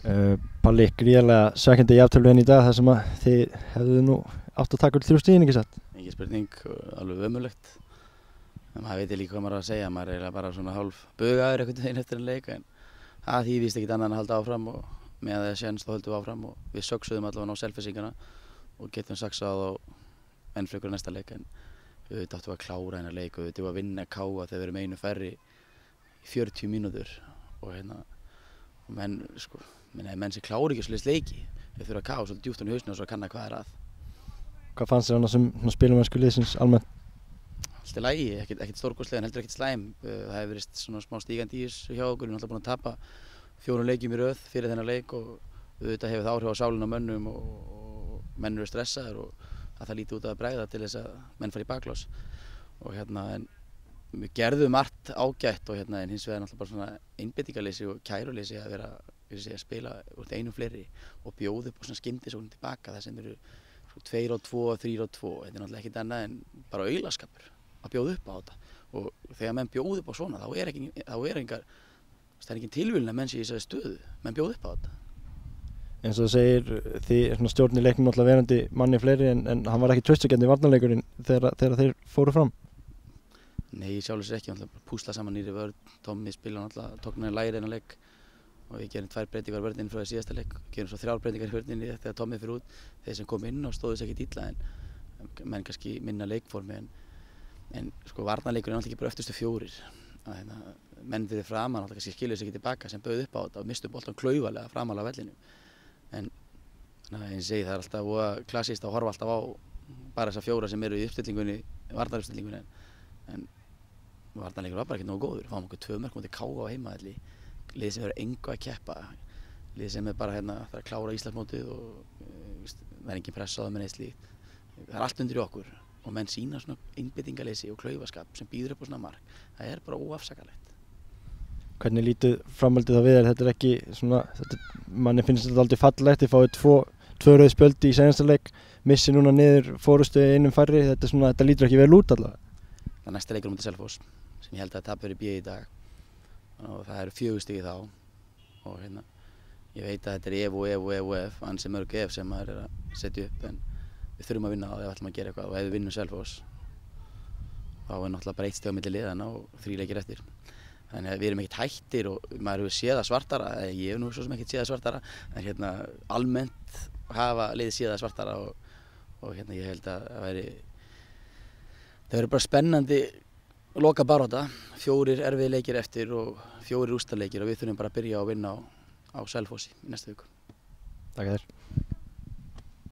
Palli, gríðarlega svekkjandi jafntefli í dag þar sem að þið hefðu nú átt að taka úr 3 stigin, ekki satt? Engin spurning, alveg ömurlegt. En maður veit líka hvað maður að segja, maður er eiginlega bara svona hálf bugaður einhvern veginn eftir en leik, en það þýðist ekkert annað en að halda áfram og með það séns þá höldum við áfram og við söksuðum allavega á Selfyssingana og getum saxað á enn frekar næsta leik, en við áttum að klára hennar leik og við áttum að vinna KA þegar við erum einu færri í 40 mínútur og menn sem klára ekki svoleiðis leiki, við þurfum að kafa svolítið djúpt á hausnum og svo kanna hvað er að. Hvað fannst þér annars spilamennsku liðsins almennt? Allt í lagi, ekkert stórkostlega en heldur ekkert slæm. Það hefur verið svona smá stígandi í þessu hjá okkur, við erum alltaf búin að tapa 4 leikjum í röð fyrir þennan leik og auðvitað hefur það áhrif á sálina á mönnum og menn eru stressaðir og það lítið út að bregða til þess að menn fara í baklás. Og en við gerðum margt ágætt og en hins vegar náttúrulega bara svona einbeitingarleysi og kæruleysi að vera að spila úr einum fleiri og bjóða upp á svona skyndisóknum tilbaka það sem eru 2-2, 3-2. Þetta er náttúrulega ekkert annað en bara aulaskapur að bjóða upp á þetta og þegar menn bjóða upp á svona þá er engin tilvílun að menn sé í þessari stöðu, menn bjóða upp á þetta. Eins og það segir, þið stjórn í leiknum náttúrulega verandi manni fleiri en hann var ekki traustvekjandi varnarleikurinn þegar þeir fóru fram? Nei, sjálfur sér ekki, hann púsla saman nýri vörn, Tommi spila náttúrulega, tók hann læri þennan leik og við gerum 2 breytingar í vörninni frá því síðasta leik, gerum svo 3 breytingar í vörninni þegar Tommi fyrir út, þeir sem kom inn og stóðu sér ekki illa en menn kannski minna leikformi en sko varnarleikurinn er náttúrulega ekki bara öftustu 4. Menn fyrir framan náttúrulega kannski skiljuðu sér ekki tilbaka sem bauð upp á þetta og mistu boltan klaufalega framalega á vellinum. En eins og segi það er alltaf klassískt að horfa alltaf á bara þessar 4 sem eru í uppstillingunni, varnaruppstillingunni en varnarleikurinn var bara ekki nógu góður. Fáum okkur 2 mörk móti KA á heimavelli, lið sem verður engu að keppa, lið sem er bara það að klára Íslandsmótið og það er engin pressa á það með neitt slíkt. Það er allt undir í okkur og menn sýna svona einbeitingarleysi og klaufaskap sem býður upp á svona mark. Það er bara óafsakanlegt. Hvernig lítið framhaldið það við þér? Þetta er ekki svona, manni finnst þetta aldrei fallegt, þið fáið 2 rauð spjöld í seinasta leik, missi núna niður fórustu einum færri, þetta lítur ekki vel út allavega. Það er næsta leikur mútið Selfoss sem ég held að tapa fyrir B í dag og það eru 4 stig þá og ég veit að þetta er ef, ansi mörg ef sem maður er að setja upp en við þurfum að vinna á það ef við ætlum að gera eitthvað og ef við vinnum Selfoss þá er náttúrulega bara 1 stig á milli liðanna og 3 leikir eftir. Þannig að við erum ekkert hættir og maður hefur séð það svartara, ég hef nú svo sem ekkert séð það svartara, en almennt hafa liðið séð það svartara og ég held að það verður bara spennandi lokabarátta, 4 erfiðir leikir eftir og 4 úrslitaleikir og við þurfum bara að byrja að vinna á Selfossi í næstu viku. Takk þér.